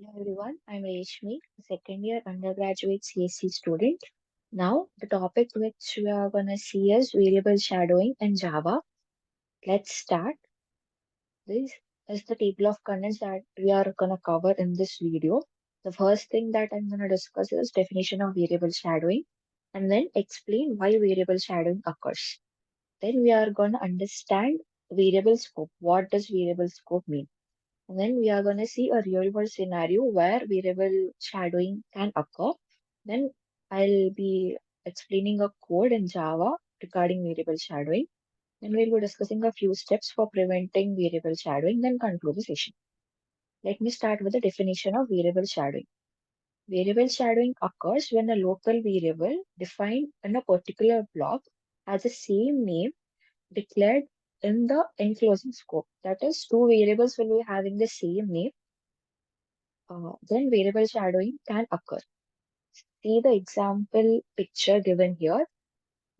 Hello everyone, I'm Reshmi, a second year undergraduate CSC student. Now, the topic which we are going to see is variable shadowing in Java. Let's start. This is the table of contents that we are going to cover in this video. The first thing that I'm going to discuss is definition of variable shadowing and then explain why variable shadowing occurs. Then we are going to understand variable scope. What does variable scope mean? And then we are going to see a real world scenario where variable shadowing can occur. Then I'll be explaining a code in Java regarding variable shadowing. Then we'll be discussing a few steps for preventing variable shadowing, then conclude the session. Let me start with the definition of variable shadowing. Variable shadowing occurs when a local variable defined in a particular block has the same name declared in the enclosing scope. That is, two variables will be having the same name, then variable shadowing can occur. See the example picture given here.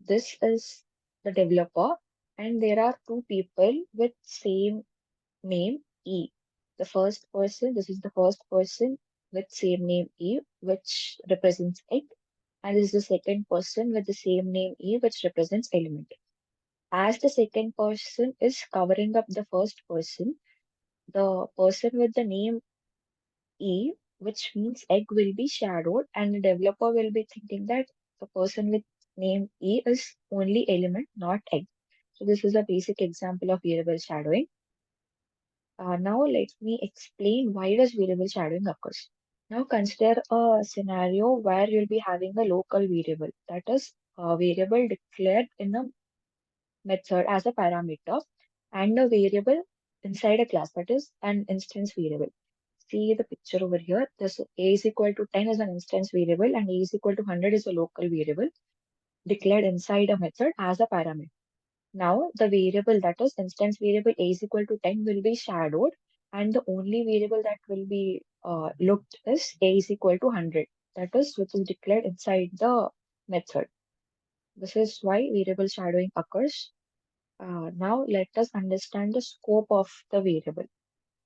This is the developer, and there are two people with same name E. This is the first person with same name E, which represents egg, and this is the second person with the same name E, which represents element. As the second person is covering up the first person, the person with the name E, which means egg, will be shadowed, and the developer will be thinking that the person with name E is only element, not egg. So this is a basic example of variable shadowing. Now let me explain why does variable shadowing occurs. Now consider a scenario where you'll be having a local variable, that is a variable declared in a method as a parameter, and a variable inside a class, that is an instance variable. See the picture over here. This a is equal to 10 is an instance variable and a is equal to 100 is a local variable declared inside a method as a parameter. Now the variable, that is instance variable a is equal to 10, will be shadowed, and the only variable that will be looked is a is equal to 100, that is which is declared inside the method. This is why variable shadowing occurs. Now let us understand the scope of the variable.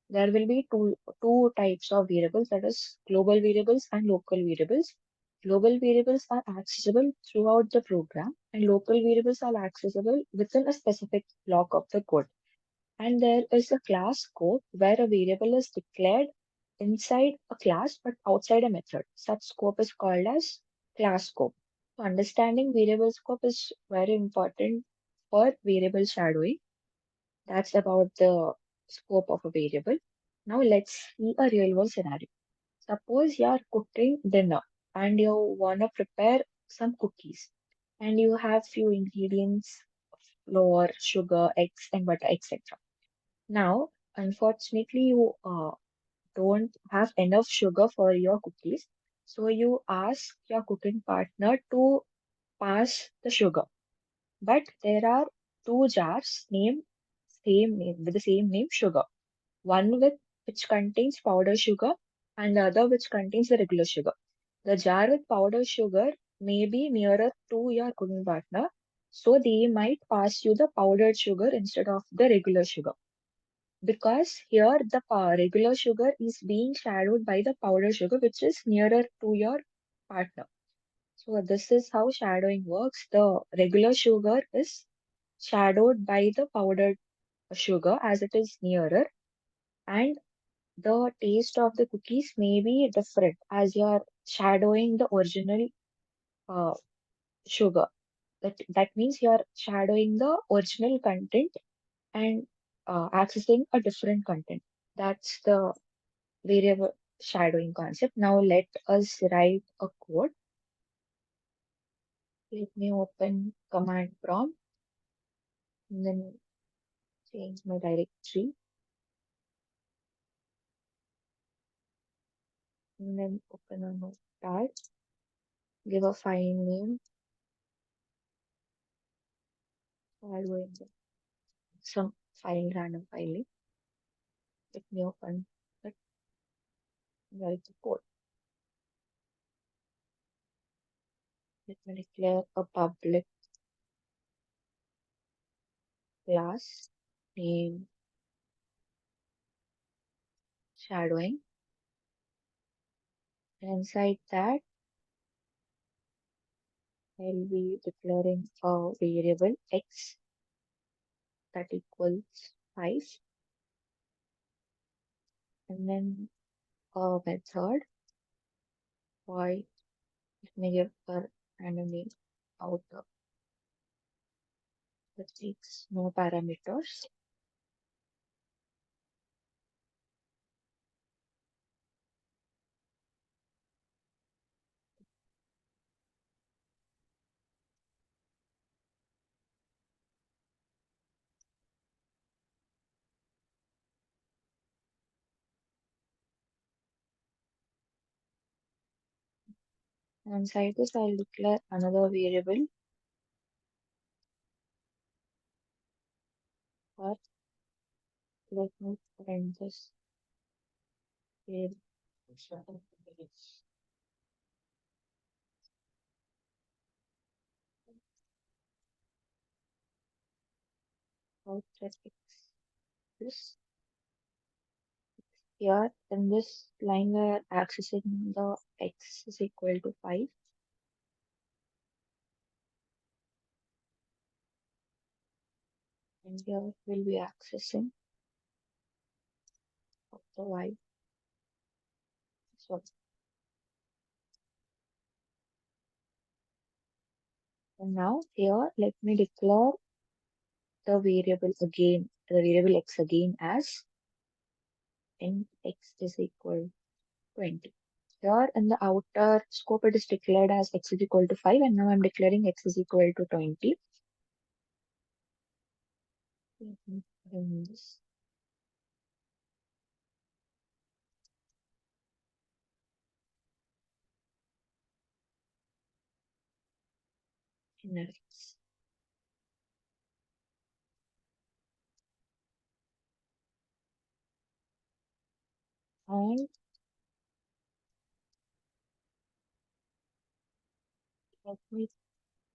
There will be two types of variables, that is global variables and local variables. Global variables are accessible throughout the program, and local variables are accessible within a specific block of the code. And there is a class scope where a variable is declared inside a class but outside a method. Such scope is called as class scope. So understanding variable scope is very important for variable shadowing. That's about the scope of a variable. Now let's see a real world scenario. Suppose you are cooking dinner and you want to prepare some cookies, and you have few ingredients: flour, sugar, eggs, and butter, etc. Now, unfortunately, you don't have enough sugar for your cookies, so you ask your cooking partner to pass the sugar. But there are two jars named same name with the same name sugar. One with which contains powdered sugar and the other which contains the regular sugar. The jar with powdered sugar may be nearer to your cooking partner, so they might pass you the powdered sugar instead of the regular sugar. Because here the regular sugar is being shadowed by the powdered sugar, which is nearer to your partner. So this is how shadowing works. The regular sugar is shadowed by the powdered sugar as it is nearer, and the taste of the cookies may be different as you are shadowing the original uh, sugar. That means you are shadowing the original content and accessing a different content. That's the variable shadowing concept. Now let us write a code. Let me open command prompt and then change my directory and then open a notepad. Give a file name. I'll go in some file, random file. Let me open it, write the code. Let me declare a public class name shadowing. Inside that, I'll be declaring a variable x that equals 5, and then a method y. Let me give her random name outer that takes no parameters. And inside this, I'll declare another variable or let me print this variable out that x. This here in this line we're accessing the x is equal to 5, and here we'll be accessing of the y. So and now here let me declare the variable again, the variable x again as int x is equal to 20. Here in the outer scope it is declared as x is equal to 5, and now I'm declaring x is equal to 20. Let me bring this inner x. And let me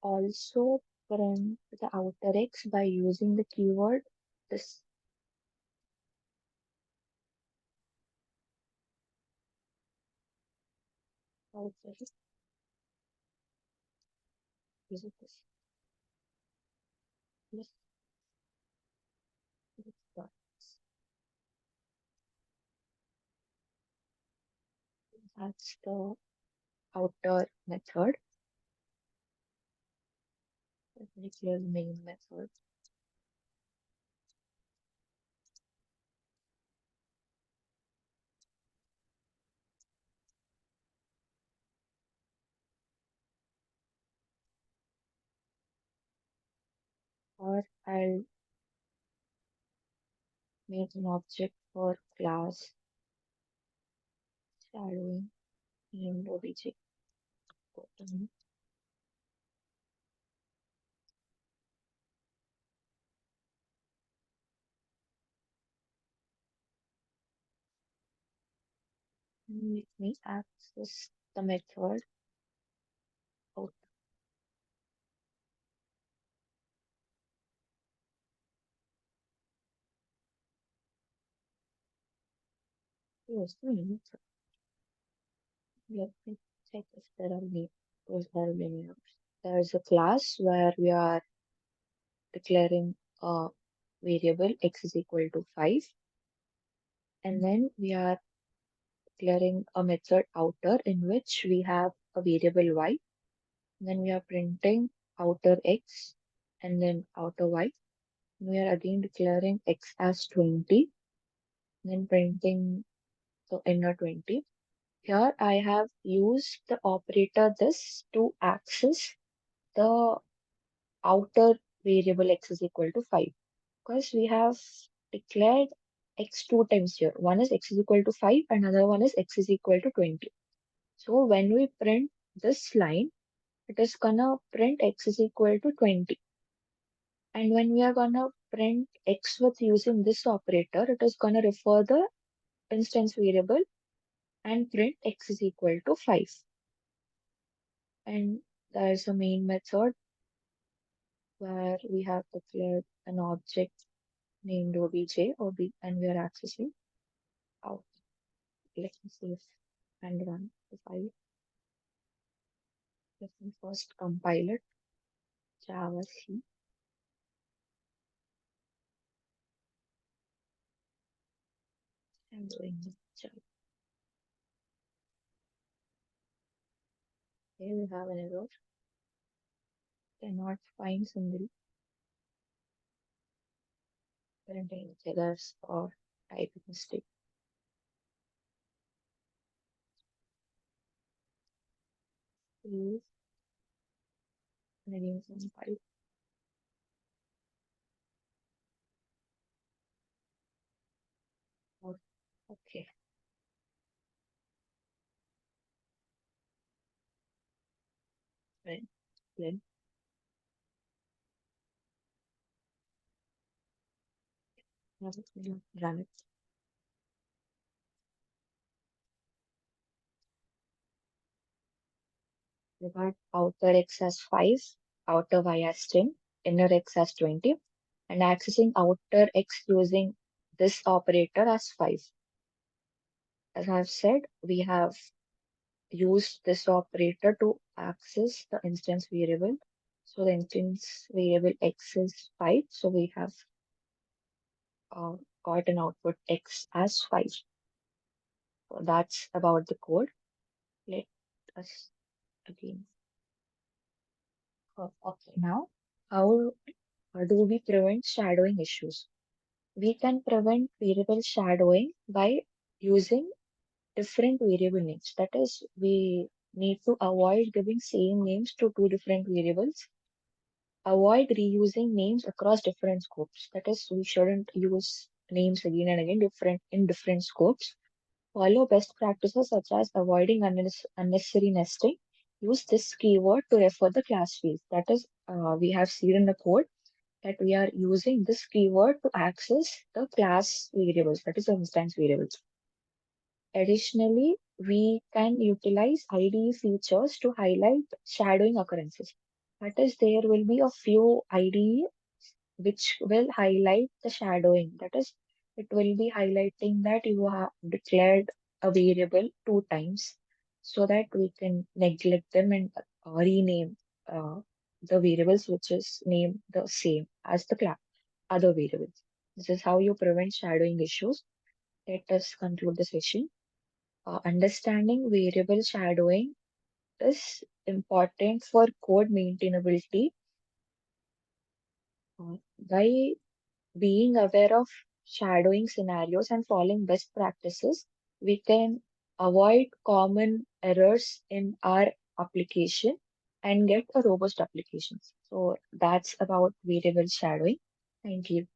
also print the outer x by using the keyword this outer x. Is it this dot. That's the outer method. Let me declare the main method. Or I'll make an object for class shadowing named obj. Let me access the method out. Yes, the main method. Let me check if there are any. Those there are many others. There is a class where we are declaring a variable x is equal to 5, and then we are declaring a method outer in which we have a variable y. Then we are printing outer x and then outer y. We are again declaring x as 20, then printing the inner 20. Here I have used the operator this to access the outer variable x is equal to 5, because we have declared x two times here. One is x is equal to 5, another one is x is equal to 20. So when we print this line, it is gonna print x is equal to 20. And when we are gonna print x with using this operator, it is gonna refer the instance variable and print x is equal to 5. And there is a main method where we have declared an object named obj, and we are accessing out. Let me see. and run the file. Let me first compile it. Java C. I'm doing the Java. Here we have an error. Cannot find Sundari. Contain errors or type mistake. Please reduce compile. Or okay. Then then run it. We got outer x as 5, outer y as 10, inner x as 20, and accessing outer x using this operator as 5. As I've said, we have used this operator to access the instance variable. So the instance variable x is 5. So we have uh, got an output x as 5. So that's about the code. Let us again. Okay, now how do we prevent shadowing issues? We can prevent variable shadowing by using different variable names. That is, we need to avoid giving same names to two different variables. Avoid reusing names across different scopes. That is, we shouldn't use names again and again different in different scopes. Follow best practices such as avoiding unnecessary nesting. Use this keyword to refer the class fields. That is, we have seen in the code that we are using this keyword to access the class variables, that is, the instance variables. Additionally, we can utilize IDE features to highlight shadowing occurrences. That is, there will be a few IDE which will highlight the shadowing. That is, it will be highlighting that you have declared a variable two times so that we can neglect them and rename the variables which is named the same as the class other variables. This is how you prevent shadowing issues. Let us conclude the session. Understanding variable shadowing is important for code maintainability. By being aware of shadowing scenarios and following best practices, we can avoid common errors in our application and get a robust application. So that's about variable shadowing. Thank you.